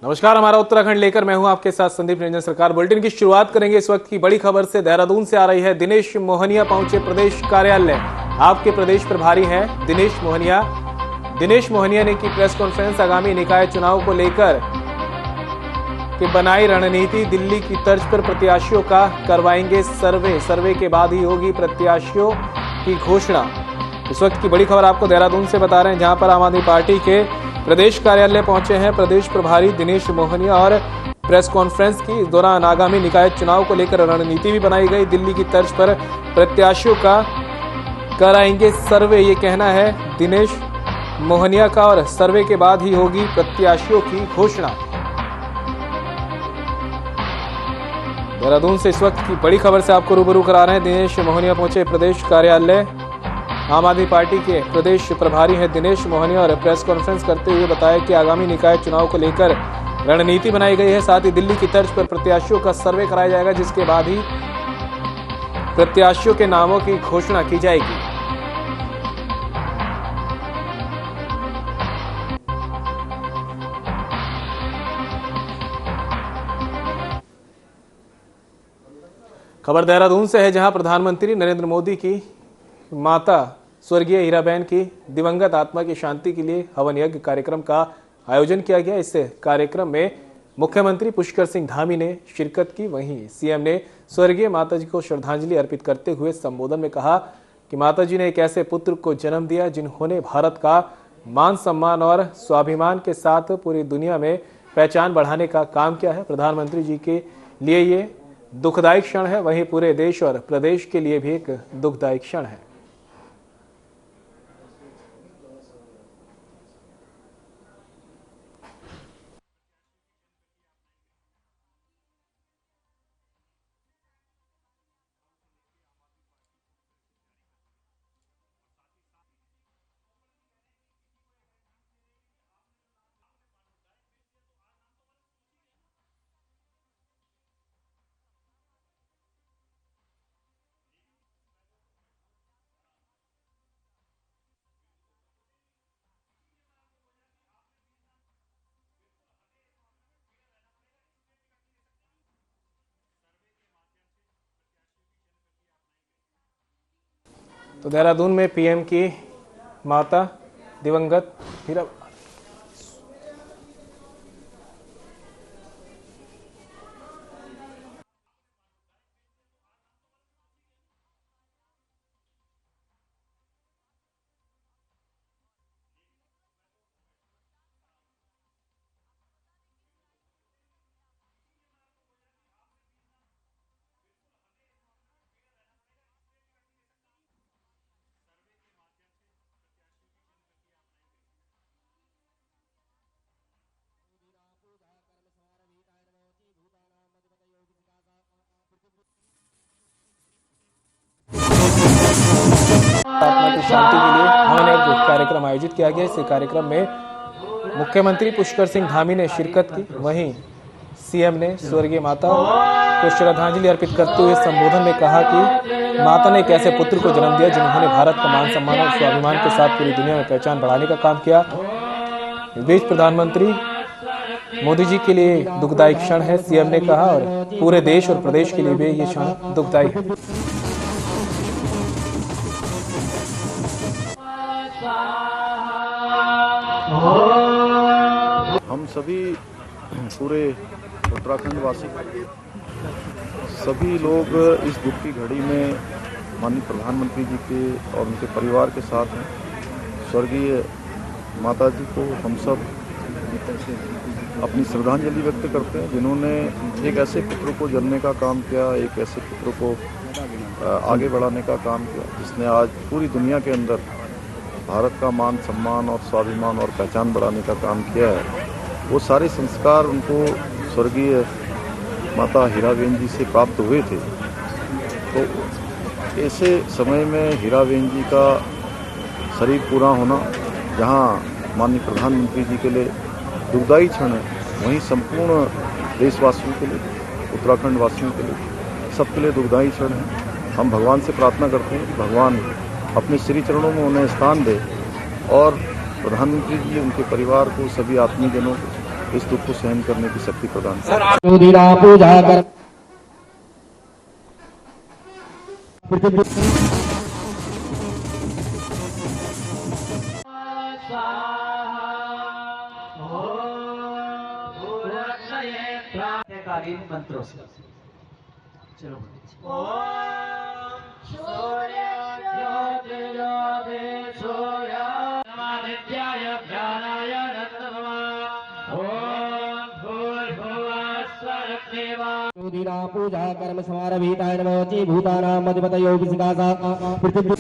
नमस्कार, हमारा उत्तराखंड लेकर मैं हूं आपके साथ संदीप रंजन सरकार। बुलेटिन की शुरुआत करेंगे इस वक्त की बड़ी खबर से। देहरादून से आ रही है। दिनेश मोहनिया पहुंचे प्रदेश कार्यालय। आपके प्रदेश प्रभारी हैं दिनेश मोहनिया। दिनेश मोहनिया ने की प्रेस कॉन्फ्रेंस। आगामी निकाय चुनाव को लेकर की बनाई रणनीति। दिल्ली की तर्ज पर प्रत्याशियों का करवाएंगे सर्वे के बाद ही होगी प्रत्याशियों की घोषणा। इस वक्त की बड़ी खबर आपको देहरादून से बता रहे हैं, जहां पर आम आदमी पार्टी के प्रदेश कार्यालय पहुंचे हैं प्रदेश प्रभारी दिनेश मोहनिया और प्रेस कॉन्फ्रेंस की। इस दौरान आगामी निकाय चुनाव को लेकर रणनीति भी बनाई गई। दिल्ली की तर्ज पर प्रत्याशियों का कराएंगे सर्वे, ये कहना है दिनेश मोहनिया का, और सर्वे के बाद ही होगी प्रत्याशियों की घोषणा। देहरादून से इस वक्त की बड़ी खबर से आपको रूबरू करा रहे हैं। दिनेश मोहनिया पहुंचे प्रदेश कार्यालय। आम आदमी पार्टी के प्रदेश प्रभारी हैं दिनेश मोहनिया और प्रेस कॉन्फ्रेंस करते हुए बताया कि आगामी निकाय चुनाव को लेकर रणनीति बनाई गई है। साथ ही दिल्ली की तर्ज पर प्रत्याशियों का सर्वे कराया जाएगा, जिसके बाद ही प्रत्याशियों के नामों की घोषणा की जाएगी। खबर देहरादून से है, जहां प्रधानमंत्री नरेंद्र मोदी की माता स्वर्गीय हीराबेन की दिवंगत आत्मा की शांति के लिए हवन यज्ञ कार्यक्रम का आयोजन किया गया। इस कार्यक्रम में मुख्यमंत्री पुष्कर सिंह धामी ने शिरकत की। वहीं सीएम ने स्वर्गीय माताजी को श्रद्धांजलि अर्पित करते हुए संबोधन में कहा कि माताजी ने एक ऐसे पुत्र को जन्म दिया जिन्होंने भारत का मान सम्मान और स्वाभिमान के साथ पूरी दुनिया में पहचान बढ़ाने का काम किया है। प्रधानमंत्री जी के लिए ये दुखदायी क्षण है, वहीं पूरे देश और प्रदेश के लिए भी एक दुखदायी क्षण है। तो देहरादून में पीएम की माता दिवंगत हीरा आत्मा की शांति के लिए हवन यज्ञ कार्यक्रम आयोजित किया गया। इस कार्यक्रम में मुख्यमंत्री पुष्कर सिंह धामी ने शिरकत की। वहीं सीएम ने स्वर्गीय माता को श्रद्धांजलि अर्पित करते हुए संबोधन में कहा कि माता ने एक ऐसे पुत्र को जन्म दिया जिन्होंने भारत का मान सम्मान और स्वाभिमान के साथ पूरी दुनिया में पहचान बढ़ाने का काम किया। इस बीच प्रधानमंत्री मोदी जी के लिए दुखदायी क्षण है, सीएम ने कहा, और पूरे देश और प्रदेश के लिए भी ये क्षण दुखदायी है। हम सभी पूरे उत्तराखंड वासी सभी लोग इस दुख की घड़ी में माननीय प्रधानमंत्री जी के और उनके परिवार के साथ हैं। स्वर्गीय माता जी को हम सब अपनी श्रद्धांजलि व्यक्त करते हैं, जिन्होंने एक ऐसे पुत्र को जन्मने का काम किया, एक ऐसे पुत्र को आगे बढ़ाने का काम किया, जिसने आज पूरी दुनिया के अंदर भारत का मान सम्मान और स्वाभिमान और पहचान बढ़ाने का काम किया है। वो सारे संस्कार उनको स्वर्गीय माता हीराबेन जी से प्राप्त हुए थे। तो ऐसे समय में हीराबेन जी का शरीर पूरा होना, जहाँ माननीय प्रधानमंत्री जी के लिए दुखदायी क्षण है, वहीं संपूर्ण देशवासियों के लिए, उत्तराखंड वासियों के लिए, सबके लिए दुखदायी क्षण है। हम भगवान से प्रार्थना करते हैं कि भगवान अपने श्री चरणों में उन्हें स्थान दे और प्रधानमंत्री जी, उनके परिवार को, सभी आत्मीयजनों को इस दुख को सहन करने की शक्ति प्रदान करें। पूजा कर मंत्रों से चलो पूजा कर्म समारभीताय नमो ची भूतानां मधिपतयो विसिकासा पृथ्वी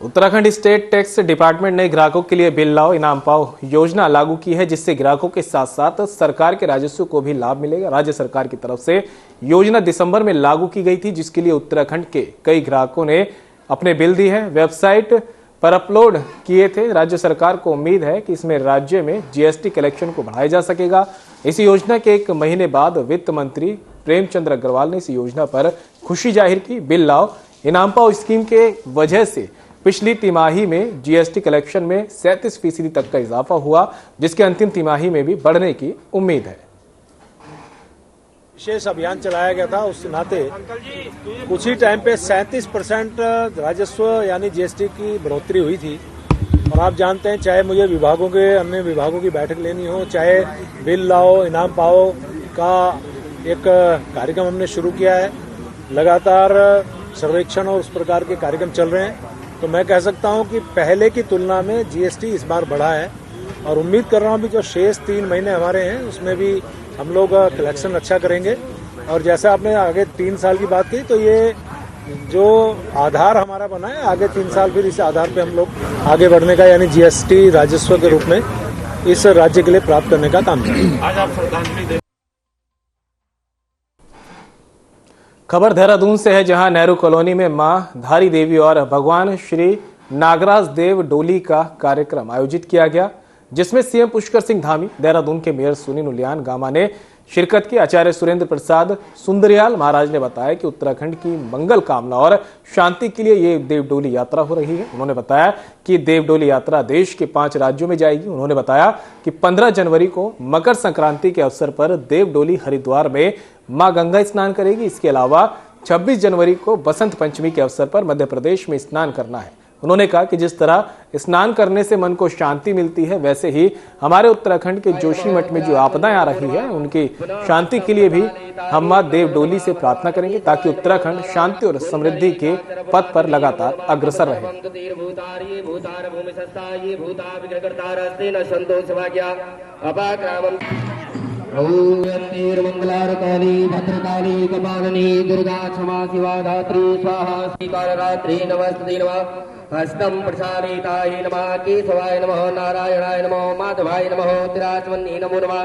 उत्तराखंड स्टेट टैक्स डिपार्टमेंट ने ग्राहकों के लिए बिल लाओ इनाम पाओ योजना लागू की है, जिससे ग्राहकों के साथ साथ सरकार के राजस्व को भी लाभ मिलेगा। राज्य सरकार की तरफ से योजना दिसंबर में लागू की गई थी, जिसके लिए उत्तराखंड के कई ग्राहकों ने अपने बिल दिए हैं, वेबसाइट पर अपलोड किए थे। राज्य सरकार को उम्मीद है कि इसमें राज्य में जीएसटी कलेक्शन को बढ़ाया जा सकेगा। इस योजना के 1 महीने बाद वित्त मंत्री प्रेमचंद अग्रवाल ने इस योजना पर खुशी जाहिर की। बिल लाओ इनाम पाओ स्कीम के वजह से पिछली तिमाही में जीएसटी कलेक्शन में 37% तक का इजाफा हुआ, जिसके अंतिम तिमाही में भी बढ़ने की उम्मीद है। विशेष अभियान चलाया गया था, उस नाते कुछ ही टाइम पे 37% राजस्व यानी जीएसटी की बढ़ोतरी हुई थी। और आप जानते हैं, चाहे मुझे विभागों के अन्य विभागों की बैठक लेनी हो, चाहे बिल लाओ इनाम पाओ का एक कार्यक्रम हमने शुरू किया है, लगातार सर्वेक्षण और उस प्रकार के कार्यक्रम चल रहे हैं। तो मैं कह सकता हूं कि पहले की तुलना में जीएसटी इस बार बढ़ा है और उम्मीद कर रहा हूं भी जो शेष 3 महीने हमारे हैं उसमें भी हम लोग कलेक्शन अच्छा करेंगे। और जैसे आपने आगे 3 साल की बात की, तो ये जो आधार हमारा बना है, आगे 3 साल फिर इस आधार पे हम लोग आगे बढ़ने का यानी जीएसटी राजस्व के रूप में इस राज्य के लिए प्राप्त करने का काम करेंगे। खबर देहरादून से है, जहां नेहरू कॉलोनी में मां धारी देवी और भगवान श्री नागराज देव डोली का कार्यक्रम आयोजित किया गया, जिसमें सीएम पुष्कर सिंह धामी, देहरादून के मेयर सुनील उलियान गामा ने शिरकत की। आचार्य सुरेंद्र प्रसाद सुंदरयाल महाराज ने बताया कि उत्तराखंड की मंगल कामना और शांति के लिए ये देवडोली यात्रा हो रही है। उन्होंने बताया कि देवडोली यात्रा देश के 5 राज्यों में जाएगी। उन्होंने बताया कि 15 जनवरी को मकर संक्रांति के अवसर पर देवडोली हरिद्वार में मां गंगा स्नान करेगी। इसके अलावा 26 जनवरी को बसंत पंचमी के अवसर पर मध्य प्रदेश में स्नान करना है। उन्होंने कहा कि जिस तरह स्नान करने से मन को शांति मिलती है, वैसे ही हमारे उत्तराखंड के जोशीमठ में जो आपदाएं आ रही है, उनकी शांति के लिए भी हम मां देवडोली से प्रार्थना करेंगे, ताकि उत्तराखंड शांति और समृद्धि के पथ पर लगातार अग्रसर रहे। मंगलारकाली भद्रकाली कपालिनी दुर्गा क्षमा शिवा धात्री स्वाहा श्रीकालरात्रि नमस्ते नमः हस्तम प्रसारिताय नमः केशवाय नमः नारायणाय नमः माधवाय नमः तिराचवन्नी नमो नमः।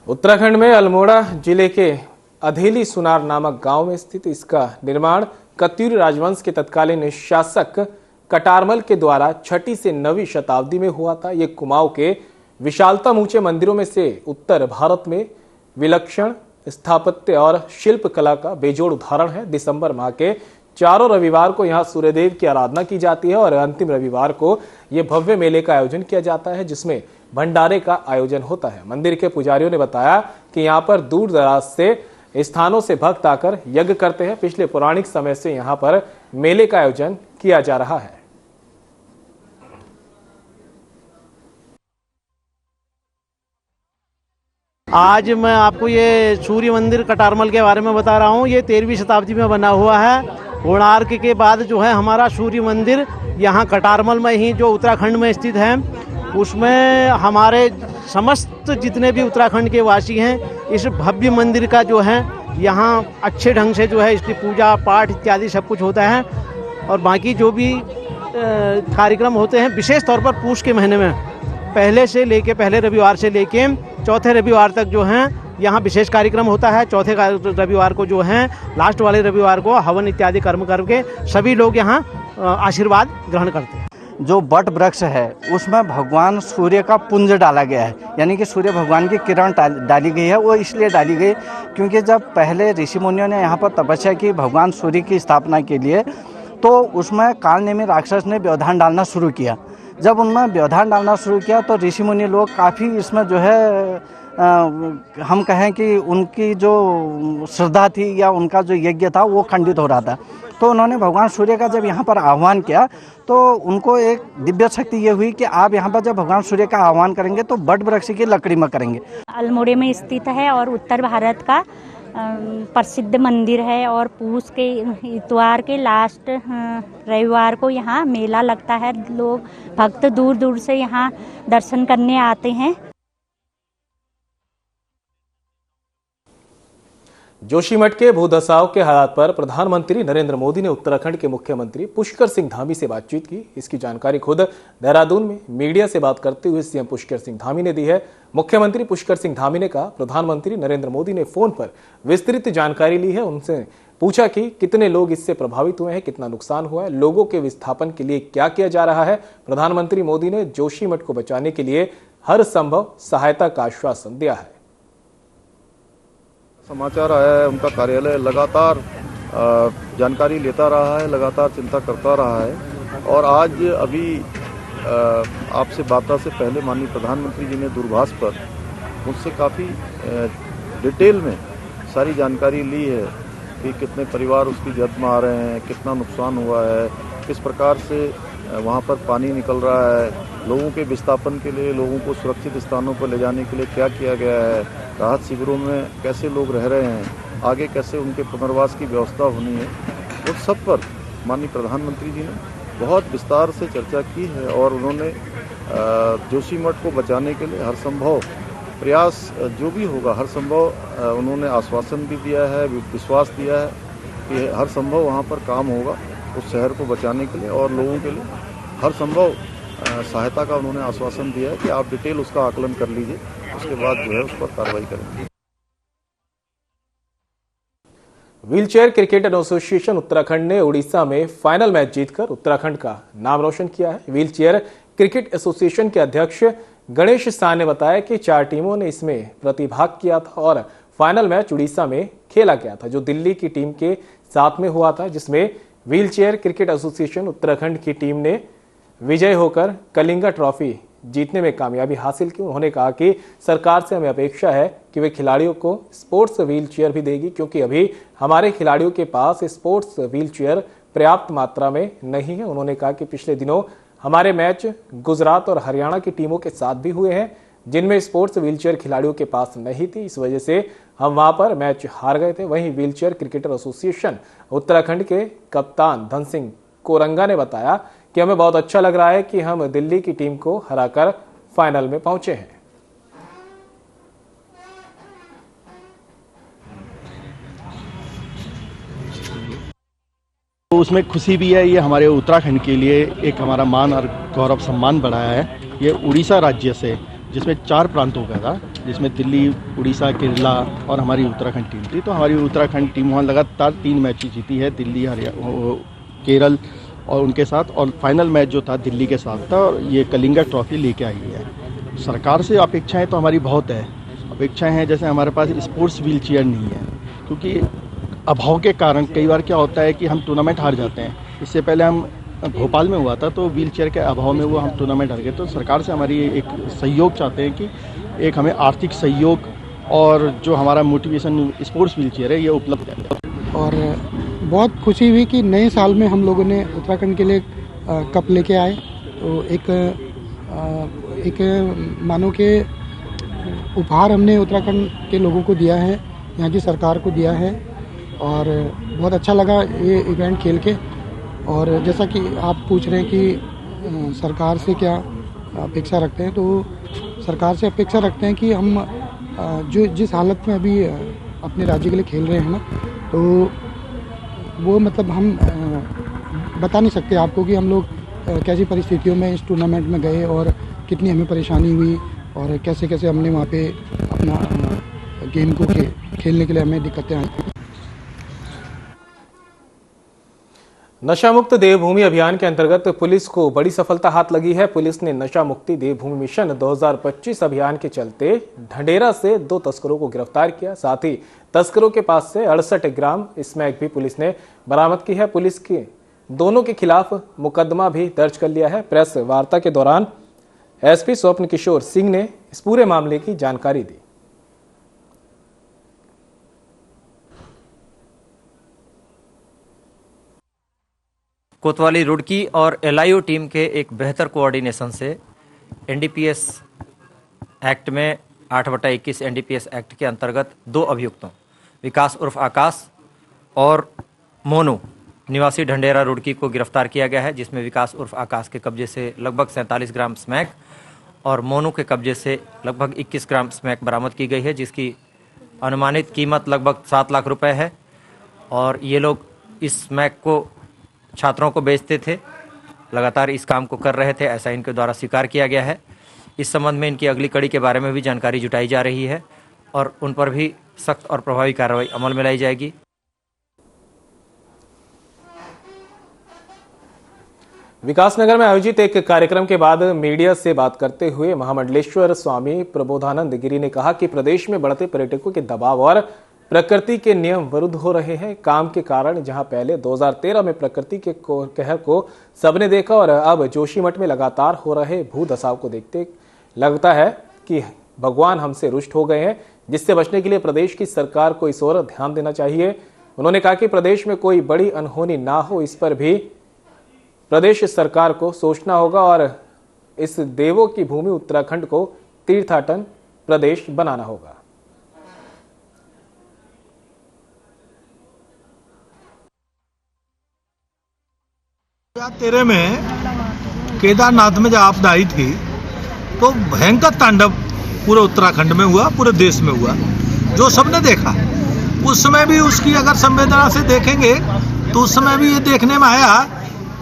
उत्तराखंड में अल्मोड़ा जिले के अधेली सुनार नामक गांव में स्थित इसका निर्माण कत्यूरी राजवंश के तत्कालीन शासक कटारमल के द्वारा 6वीं से 9वीं शताब्दी में हुआ था। ये कुमाऊं के विशालतम ऊंचे मंदिरों में से उत्तर भारत में विलक्षण स्थापत्य और शिल्प कला का बेजोड़ उदाहरण है। दिसंबर माह के चारों रविवार को यहाँ सूर्यदेव की आराधना की जाती है और अंतिम रविवार को ये भव्य मेले का आयोजन किया जाता है, जिसमें भंडारे का आयोजन होता है। मंदिर के पुजारियों ने बताया कि यहाँ पर दूर दराज से स्थानों से भक्त आकर यज्ञ करते हैं। पिछले पौराणिक समय से यहाँ पर मेले का आयोजन किया जा रहा है। आज मैं आपको ये सूर्य मंदिर कटारमल के बारे में बता रहा हूँ। ये 13वीं शताब्दी में बना हुआ है। कोणार्क के बाद जो है हमारा सूर्य मंदिर यहाँ कटारमल में ही जो उत्तराखंड में स्थित है, उसमें हमारे समस्त जितने भी उत्तराखंड के वासी हैं, इस भव्य मंदिर का जो है यहाँ अच्छे ढंग से जो है इसकी पूजा पाठ इत्यादि सब कुछ होता है। और बाकी जो भी कार्यक्रम होते हैं, विशेष तौर पर पूष के महीने में पहले रविवार से लेके चौथे रविवार तक जो है यहाँ विशेष कार्यक्रम होता है। चौथे रविवार को जो है लास्ट वाले रविवार को हवन इत्यादि कर्म करके सभी लोग यहाँ आशीर्वाद ग्रहण करते हैं। जो वट वृक्ष है उसमें भगवान सूर्य का पुंज डाला गया है, यानी कि सूर्य भगवान की किरण डाली गई है। वो इसलिए डाली गई क्योंकि जब पहले ऋषि मुनियों ने यहाँ पर तपस्या की भगवान सूर्य की स्थापना के लिए, तो उसमें कालनेमी राक्षस ने व्यवधान डालना शुरू किया। जब उनमें व्यवधान डालना शुरू किया तो ऋषि मुनि लोग काफ़ी इसमें जो है हम कहें कि उनकी जो श्रद्धा थी या उनका जो यज्ञ था वो खंडित हो रहा था। तो उन्होंने भगवान सूर्य का जब यहाँ पर आह्वान किया तो उनको एक दिव्य शक्ति ये हुई कि आप यहाँ पर जब भगवान सूर्य का आह्वान करेंगे तो वट वृक्ष की लकड़ी में करेंगे। अल्मोड़े में स्थित है और उत्तर भारत का प्रसिद्ध मंदिर है और पूस के इतवार के लास्ट रविवार को यहाँ मेला लगता है। लोग भक्त दूर दूर से यहाँ दर्शन करने आते हैं। जोशीमठ के भूधसाव के हालात पर प्रधानमंत्री नरेंद्र मोदी ने उत्तराखंड के मुख्यमंत्री पुष्कर सिंह धामी से बातचीत की। इसकी जानकारी खुद देहरादून में मीडिया से बात करते हुए सीएम पुष्कर सिंह धामी ने दी है। मुख्यमंत्री पुष्कर सिंह धामी ने कहा, प्रधानमंत्री नरेंद्र मोदी ने फोन पर विस्तृत जानकारी ली है। उनसे पूछा कि कितने लोग इससे प्रभावित हुए हैं, कितना नुकसान हुआ है, लोगों के विस्थापन के लिए क्या किया जा रहा है। प्रधानमंत्री मोदी ने जोशीमठ को बचाने के लिए हर संभव सहायता का आश्वासन दिया है। समाचार आया है, उनका कार्यालय लगातार जानकारी लेता रहा है, लगातार चिंता करता रहा है। और आज अभी आपसे बात से पहले माननीय प्रधानमंत्री जी ने दूरभाष पर मुझसे काफ़ी डिटेल में सारी जानकारी ली है कि कितने परिवार उसकी जद में आ रहे हैं, कितना नुकसान हुआ है, किस प्रकार से वहाँ पर पानी निकल रहा है, लोगों के विस्थापन के लिए, लोगों को सुरक्षित स्थानों पर ले जाने के लिए क्या किया गया है, राहत शिविरों में कैसे लोग रह रहे हैं, आगे कैसे उनके पुनर्वास की व्यवस्था होनी है। उस सब पर माननीय प्रधानमंत्री जी ने बहुत विस्तार से चर्चा की है और उन्होंने जोशीमठ को बचाने के लिए हर संभव प्रयास जो भी होगा, हर संभव उन्होंने आश्वासन भी दिया है, विश्वास दिया है कि हर संभव वहाँ पर काम होगा उस शहर को बचाने के लिए और लोगों के लिए हर संभव सहायता का उन्होंने आश्वासन दिया है कि आप डिटेल उसका आकलन कर लीजिए, उसके बाद जो है उस पर कार्रवाई करेंगे। व्हीलचेयर क्रिकेट एसोसिएशन उत्तराखंड ने उड़ीसा में फाइनल मैच जीतकर उत्तराखंड का नाम रोशन किया है। व्हीलचेयर क्रिकेट एसोसिएशन के अध्यक्ष गणेश शाह ने बताया कि 4 टीमों ने इसमें प्रतिभाग किया था और फाइनल मैच उड़ीसा में खेला गया था, जो दिल्ली की टीम के साथ में हुआ था, जिसमें व्हीलचेयर क्रिकेट एसोसिएशन उत्तराखंड की टीम ने विजय होकर कलिंगा ट्रॉफी जीतने में कामयाबी हासिल की। उन्होंने कहा कि सरकार से हमें अपेक्षा है कि वे खिलाड़ियों को स्पोर्ट्स व्हीलचेयर भी देगी, क्योंकि अभी हमारे खिलाड़ियों के पास स्पोर्ट्स व्हीलचेयर पर्याप्त मात्रा में नहीं है। उन्होंने कहा कि पिछले दिनों हमारे मैच गुजरात और हरियाणा की टीमों के साथ भी हुए हैं, जिनमें स्पोर्ट्स व्हीलचेयर खिलाड़ियों के पास नहीं थी, इस वजह से हम वहां पर मैच हार गए थे। वहीं व्हीलचेयर क्रिकेटर एसोसिएशन उत्तराखंड के कप्तान धन सिंह कोरंगा ने बताया कि हमें बहुत अच्छा लग रहा है कि हम दिल्ली की टीम को हराकर फाइनल में पहुंचे हैं। तो उसमें खुशी भी है, ये हमारे उत्तराखंड के लिए एक हमारा मान और गौरव सम्मान बढ़ाया है। ये उड़ीसा राज्य से, जिसमें 4 प्रांतों का था, जिसमें दिल्ली, उड़ीसा, केरला और हमारी उत्तराखंड टीम थी। तो हमारी उत्तराखंड टीम वहाँ लगातार 3 मैच जीती है, दिल्ली, हरियाणा, केरल और उनके साथ, और फाइनल मैच जो था दिल्ली के साथ था और ये कलिंगा ट्रॉफी लेके आई है। सरकार से अपेक्षाएं तो हमारी बहुत है। अपेक्षाएं हैं जैसे हमारे पास स्पोर्ट्स व्हीलचेयर नहीं है, क्योंकि अभाव के कारण कई बार क्या होता है कि हम टूर्नामेंट हार जाते हैं। इससे पहले हम भोपाल में हुआ था तो व्हीलचेयर के अभाव में वो हम टूर्नामेंट हार गए। तो सरकार से हमारी एक सहयोग चाहते हैं कि एक हमें आर्थिक सहयोग और जो हमारा मोटिवेशन स्पोर्ट्स व्हीलचेयर है ये उपलब्ध है। और बहुत खुशी हुई कि नए साल में हम लोगों ने उत्तराखंड के लिए कप लेके आए। तो एक मानो के उपहार हमने उत्तराखंड के लोगों को दिया है, यहाँ की सरकार को दिया है और बहुत अच्छा लगा ये इवेंट खेल के। और जैसा कि आप पूछ रहे हैं कि सरकार से क्या अपेक्षा रखते हैं, तो सरकार से अपेक्षा रखते हैं कि हम जो जिस हालत में अभी अपने राज्य के लिए खेल रहे हैं ना, तो वो मतलब हम बता नहीं सकते आपको कि हम लोग कैसी परिस्थितियों में इस टूर्नामेंट में गए और कितनी हमें परेशानी हुई और कैसे कैसे हमने वहाँ पे अपना गेम को खेलने के लिए हमें दिक्कतें आई। नशा मुक्त देवभूमि अभियान के अंतर्गत पुलिस को बड़ी सफलता हाथ लगी है। पुलिस ने नशा मुक्ति देवभूमि मिशन 2025 अभियान के चलते ढंडेरा से 2 तस्करों को गिरफ्तार किया। साथ ही तस्करों के पास से 68 ग्राम स्मैक भी पुलिस ने बरामद की है। पुलिस के दोनों के खिलाफ मुकदमा भी दर्ज कर लिया है। प्रेस वार्ता के दौरान एसपी स्वप्न किशोर सिंह ने इस पूरे मामले की जानकारी दी। कोतवाली रुड़की और एलआईओ टीम के एक बेहतर कोऑर्डिनेशन से एनडीपीएस एक्ट में 8/21 एनडीपीएस एक्ट के अंतर्गत 2 अभियुक्तों विकास उर्फ आकाश और मोनू निवासी ढंडेरा रुड़की को गिरफ्तार किया गया है, जिसमें विकास उर्फ आकाश के कब्जे से लगभग 47 ग्राम स्मैक और मोनू के कब्जे से लगभग 21 ग्राम स्मैक बरामद की गई है, जिसकी अनुमानित कीमत लगभग 7 लाख रुपए है। और ये लोग इस स्मैक को छात्रों को बेचते थे, लगातार इस काम को कर रहे थे, ऐसा इनके द्वारा स्वीकार किया गया है। इस संबंध में इनकी अगली कड़ी के बारे में भी जानकारी जुटाई जा रही है और उन पर भी सख्त और प्रभावी कार्रवाई अमल में लाई जाएगी। विकासनगर में आयोजित एक कार्यक्रम के बाद मीडिया से बात करते हुए महामंडलेश्वर स्वामी प्रबोधानंद गिरी ने कहा कि प्रदेश में बढ़ते पर्यटकों के दबाव और प्रकृति के नियम विरुद्ध हो रहे हैं। काम के कारण जहां पहले 2013 में प्रकृति के कहर को सबने देखा और अब जोशीमठ में लगातार हो रहे भूदसाव को देखते लगता है कि भगवान हमसे रुष्ट हो गए हैं, जिससे बचने के लिए प्रदेश की सरकार को इस ओर ध्यान देना चाहिए। उन्होंने कहा कि प्रदेश में कोई बड़ी अनहोनी ना हो, इस पर भी प्रदेश सरकार को सोचना होगा और इस देवों की भूमि उत्तराखंड को तीर्थाटन प्रदेश बनाना होगा। 2013 में केदारनाथ में जब आपदा आई थी तो भयंकर तांडव पूरे उत्तराखंड में हुआ, पूरे देश में हुआ, जो सबने देखा। उस समय भी उसकी अगर संवेदना से देखेंगे तो उस समय भी ये देखने में आया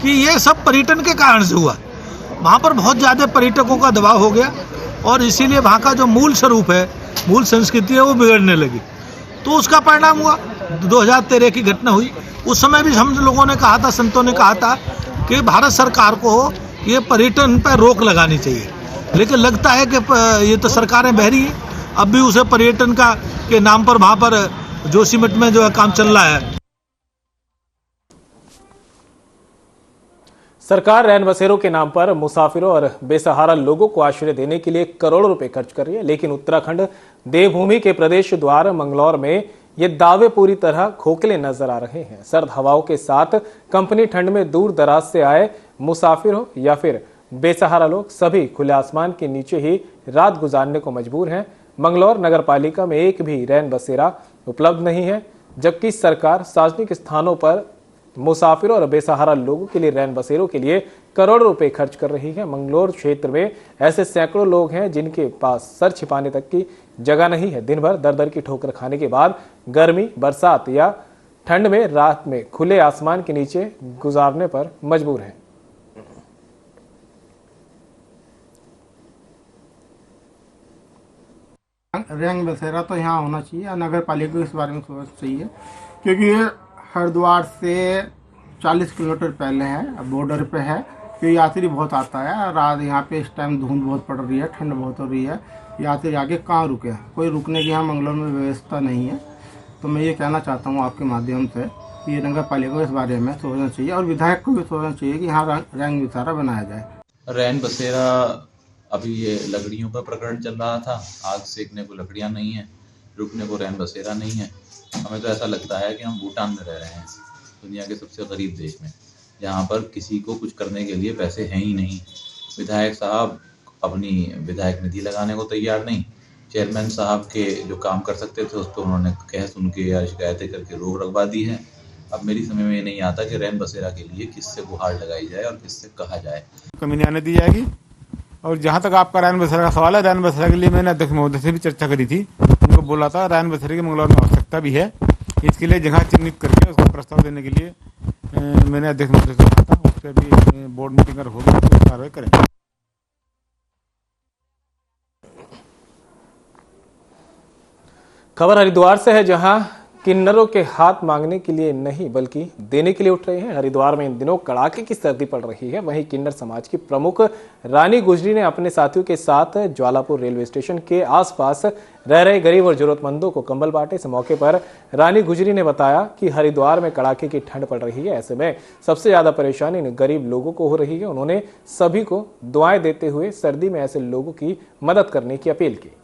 कि ये सब पर्यटन के कारण से हुआ। वहाँ पर बहुत ज़्यादा पर्यटकों का दबाव हो गया और इसीलिए वहाँ का जो मूल स्वरूप है, मूल संस्कृति है, वो बिगड़ने लगी। तो उसका परिणाम हुआ, 2013 की घटना हुई। उस समय भी हम लोगों ने कहा था, संतों ने कहा था कि भारत सरकार को ये पर्यटन पर रोक लगानी चाहिए, लेकिन लगता है कि ये तो सरकारें बहरी हैं। अब भी उसे पर्यटन का के नाम पर वहाँ पर जोशीमठ में जो है काम चल रहा है। सरकार रैन बसेरों के नाम पर मुसाफिरों और बेसहारा लोगों को आश्रय देने के लिए करोड़ों रुपए खर्च कर रही है, लेकिन उत्तराखंड देवभूमि के प्रदेश द्वार मंगलौर में ये दावे पूरी तरह खोखले नजर आ रहे हैं। सर्द हवाओं के साथ कंपनी ठंड में दूर दराज से आए मुसाफिर हो या फिर बेसहारा लोग, सभी खुले आसमान के नीचे ही रात गुजारने को मजबूर हैं। मंगलौर नगर पालिका में एक भी रैन बसेरा उपलब्ध नहीं है, जबकि सरकार सार्वजनिक स्थानों पर मुसाफिरों और बेसहारा लोगों के लिए रैन बसेरों के लिए करोड़ों रुपए खर्च कर रही है। मंगलौर क्षेत्र में ऐसे सैकड़ों लोग हैं जिनके पास सर छिपाने तक की जगह नहीं है। दिन भर दर दर की ठोकर खाने के बाद गर्मी, बरसात या ठंड में रात में खुले आसमान के नीचे गुजारने पर मजबूर हैं। रैन बसेरा तो यहाँ होना चाहिए, नगर पालिका को इस बारे में सोचना चाहिए, क्योंकि ये हरिद्वार से 40 किलोमीटर पहले है, बॉर्डर पे है। तो यात्री बहुत आता है रात, यहाँ पे इस टाइम धुंध बहुत पड़ रही है, ठंड बहुत हो रही है, यात्री आगे कहाँ रुके, कोई रुकने की यहाँ मंगलौर में व्यवस्था नहीं है। तो मैं ये कहना चाहता हूँ आपके माध्यम से कि ये नगर पालिका को इस बारे में सोचना चाहिए और विधायक को भी सोचना चाहिए कि यहाँ रैन बसेरा बनाया जाए। रैन बसेरा अभी ये लकड़ियों का प्रकरण चल रहा था, आग सेकने को लकड़ियाँ नहीं है, रुकने को रैन बसेरा नहीं है। हमें तो ऐसा लगता है कि हम भूटान में रह रहे हैं, दुनिया के सबसे गरीब देश में, जहाँ पर किसी को कुछ करने के लिए पैसे हैं ही नहीं। विधायक साहब अपनी विधायक निधि लगाने को तैयार नहीं, चेयरमैन साहब के जो काम कर सकते थे उस पर उन्होंने कह सुन के या शिकायतें करके रोक रखवा दी है। अब मेरी समझ में ये नहीं आता कि रैन बसेरा के लिए किससे गुहार लगाई जाए और किससे कहा जाए। कमी नहीं आने दी जाएगी। और जहाँ तक आपका रैन बसेरा का सवाल है, रैन बसेरा के लिए मैंने अध्यक्ष महोदय से भी चर्चा करी थी, उनको बोला था रैन बसेरे की मंगलौर में आवश्यकता भी है। इसके लिए जगह चिन्हित करके उसको प्रस्ताव देने के लिए मैंने अध्यक्ष महोदय से कहा था, उस पर भी बोर्ड मीटिंग अगर होगी तो कार्रवाई करेंगे। खबर हरिद्वार से है, जहां किन्नरों के हाथ मांगने के लिए नहीं बल्कि देने के लिए उठ रहे हैं। हरिद्वार में इन दिनों कड़ाके की सर्दी पड़ रही है। वहीं किन्नर समाज की प्रमुख रानी गुजरी ने अपने साथियों के साथ ज्वालापुर रेलवे स्टेशन के आसपास रह रहे गरीब और जरूरतमंदों को कंबल बांटे। इस मौके पर रानी गुजरी ने बताया कि हरिद्वार में कड़ाके की ठंड पड़ रही है, ऐसे में सबसे ज्यादा परेशानी इन गरीब लोगों को हो रही है। उन्होंने सभी को दुआएं देते हुए सर्दी में ऐसे लोगों की मदद करने की अपील की।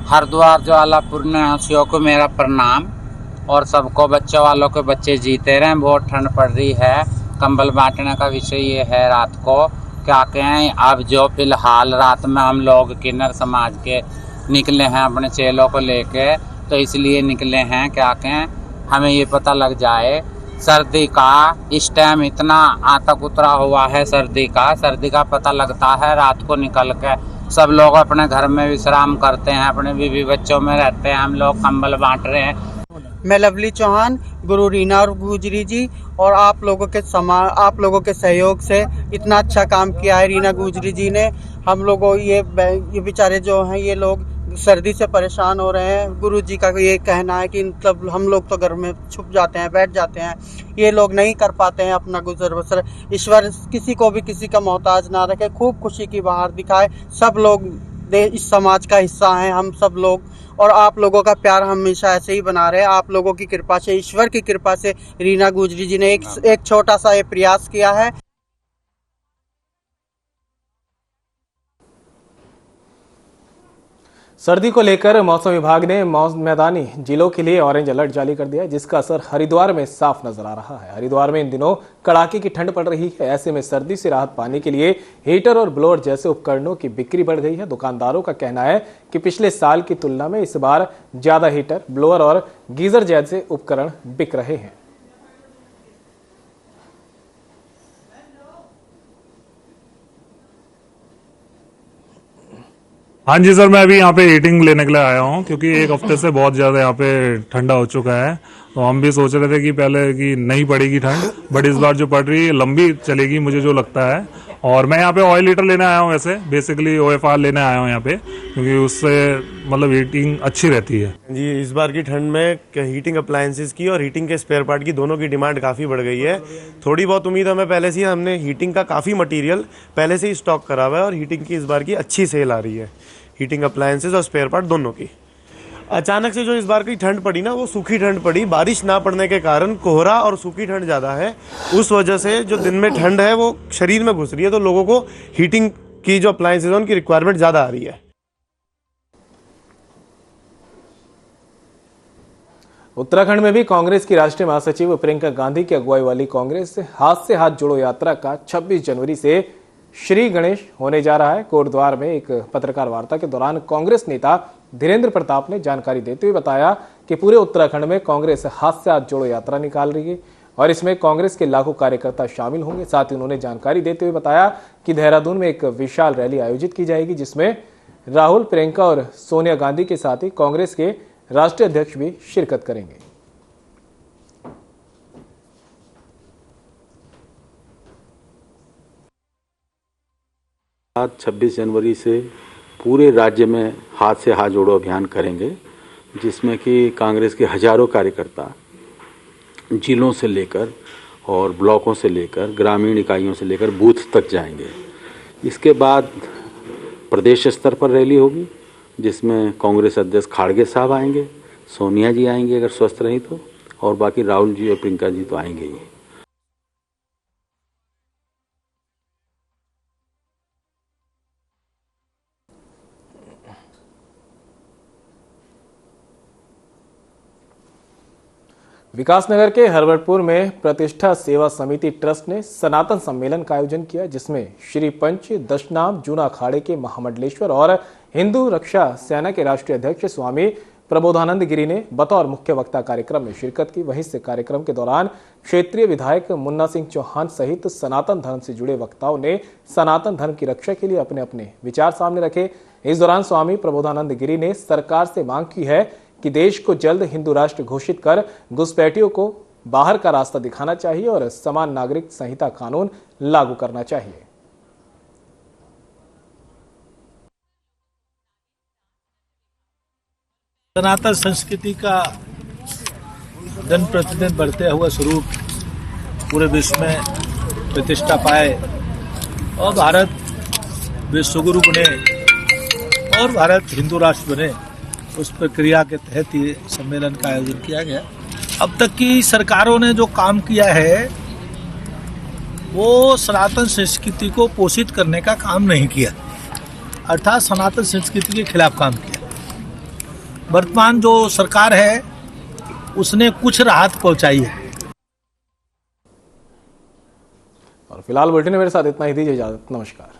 हरिद्वार ज्वालापुर निवासियों को मेरा प्रणाम और सबको बच्चों वालों के बच्चे जीते रहें। बहुत ठंड पड़ रही है। कंबल बांटने का विषय ये है रात को क्या कहें। अब जो फिलहाल रात में हम लोग किन्नर समाज के निकले हैं अपने चेलों को लेके, तो इसलिए निकले हैं क्या कहें हमें ये पता लग जाए सर्दी का। इस टाइम इतना आतंक उतरा हुआ है सर्दी का पता लगता है रात को निकल के। सब लोग अपने घर में विश्राम करते हैं, अपने बीवी बच्चों में रहते हैं, हम लोग कंबल बांट रहे हैं। मैं लवली चौहान, गुरु रीना गुजरी जी और आप लोगों के सहयोग से इतना अच्छा काम किया है रीना गुजरी जी ने। हम लोगों ये बेचारे जो हैं ये लोग सर्दी से परेशान हो रहे हैं। गुरु जी का ये कहना है कि मतलब हम लोग तो घर में छुप जाते हैं, बैठ जाते हैं, ये लोग नहीं कर पाते हैं अपना गुजर बसर। ईश्वर किसी को भी किसी का मोहताज ना रखे, खूब खुशी की बहार दिखाए। सब लोग इस समाज का हिस्सा हैं हम सब लोग, और आप लोगों का प्यार हमेशा ऐसे ही बना रहे। आप लोगों की कृपा से, ईश्वर की कृपा से रीना गुजरी जी ने एक छोटा सा ये प्रयास किया है। सर्दी को लेकर मौसम विभाग ने मैदानी जिलों के लिए ऑरेंज अलर्ट जारी कर दिया है, जिसका असर हरिद्वार में साफ नजर आ रहा है। हरिद्वार में इन दिनों कड़ाके की ठंड पड़ रही है, ऐसे में सर्दी से राहत पाने के लिए हीटर और ब्लोअर जैसे उपकरणों की बिक्री बढ़ गई है। दुकानदारों का कहना है कि पिछले साल की तुलना में इस बार ज्यादा हीटर, ब्लोअर और गीजर जैसे उपकरण बिक रहे हैं। हाँ जी सर, मैं अभी यहाँ पे हीटिंग लेने के लिए आया हूँ क्योंकि एक हफ्ते से बहुत ज़्यादा यहाँ पे ठंडा हो चुका है। तो हम भी सोच रहे थे कि पहले कि नहीं पड़ेगी ठंड, बट इस बार जो पड़ रही है लंबी चलेगी मुझे जो लगता है। और मैं यहाँ पे ऑयल हीटर लेने आया हूँ, ऐसे बेसिकली OFR लेने आया हूँ यहाँ पे, क्योंकि उससे मतलब हीटिंग अच्छी रहती है। जी, इस बार की ठंड में हीटिंग अप्लायंसेस की और हीटिंग के स्पेयर पार्ट की दोनों की डिमांड काफ़ी बढ़ गई है। थोड़ी बहुत उम्मीद हमें पहले से ही, हमने हीटिंग का काफ़ी मटेरियल पहले से ही स्टॉक करा हुआ है और हीटिंग की इस बार की अच्छी सेल आ रही है, हीटिंग अप्लायंसेस और स्पेयर पार्ट दोनों की। अचानक से जो इस बार की ठंड पड़ी ना, वो सूखी ठंड पड़ी। बारिश ना पड़ने के कारण कोहरा और सूखी ठंड ज़्यादा है, उस वजह से जो दिन में ठंड है वो शरीर में घुस रही है, तो लोगों को हीटिंग की जो अप्लायंसेस है उनकी रिक्वायरमेंट ज़्यादा आ रही है। उत्तराखंड में भी कांग्रेस की राष्ट्रीय महासचिव प्रियंका गांधी की अगुवाई वाली कांग्रेस हाथ से हाथ जोड़ो यात्रा का 26 जनवरी से श्री गणेश होने जा रहा है। कोटद्वार में एक पत्रकार वार्ता के दौरान कांग्रेस नेता धीरेन्द्र प्रताप ने जानकारी देते हुए बताया कि पूरे उत्तराखंड में कांग्रेस हाथ से हाथ जोड़ो यात्रा निकाल रही है और इसमें कांग्रेस के लाखों कार्यकर्ता शामिल होंगे। साथ ही उन्होंने जानकारी देते हुए बताया कि देहरादून में एक विशाल रैली आयोजित की जाएगी, जिसमें राहुल, प्रियंका और सोनिया गांधी के साथ ही कांग्रेस के राष्ट्रीय अध्यक्ष भी शिरकत करेंगे। आज 26 जनवरी से पूरे राज्य में हाथ से हाथ जोड़ो अभियान करेंगे, जिसमें कि कांग्रेस के हजारों कार्यकर्ता जिलों से लेकर और ब्लॉकों से लेकर ग्रामीण इकाइयों से लेकर बूथ तक जाएंगे। इसके बाद प्रदेश स्तर पर रैली होगी, जिसमें कांग्रेस अध्यक्ष खाड़गे साहब आएंगे, सोनिया जी आएंगे अगर स्वस्थ रही तो, और बाकी राहुल जी और प्रियंका जी तो आएंगे ही। विकासनगर के हरवटपुर में प्रतिष्ठा सेवा समिति ट्रस्ट ने सनातन सम्मेलन का आयोजन किया, जिसमें श्री पंच दशनाम जूना अखाड़े के महामंडलेश्वर और हिंदू रक्षा सेना के राष्ट्रीय अध्यक्ष स्वामी प्रबोधानंद गिरी ने बतौर मुख्य वक्ता कार्यक्रम में शिरकत की। वहीं से कार्यक्रम के दौरान क्षेत्रीय विधायक मुन्ना सिंह चौहान सहित सनातन धर्म से जुड़े वक्ताओं ने सनातन धर्म की रक्षा के लिए अपने अपने विचार सामने रखे। इस दौरान स्वामी प्रबोधानंद गिरी ने सरकार से मांग की है कि देश को जल्द हिंदू राष्ट्र घोषित कर घुसपैठियों को बाहर का रास्ता दिखाना चाहिए और समान नागरिक संहिता कानून लागू करना चाहिए। सनातन संस्कृति का दिन प्रतिदिन बढ़ते हुआ स्वरूप पूरे विश्व में प्रतिष्ठा पाए और भारत विश्वगुरु बने और भारत हिंदू राष्ट्र बने, उस प्रक्रिया के तहत ये सम्मेलन का आयोजन किया गया। अब तक की सरकारों ने जो काम किया है वो सनातन संस्कृति को पोषित करने का काम नहीं किया, अर्थात सनातन संस्कृति के खिलाफ काम किया। वर्तमान जो सरकार है उसने कुछ राहत पहुंचाई है। और फिलहाल बुलेटिन में मेरे साथ इतना ही, दीजिए इजाजत, नमस्कार।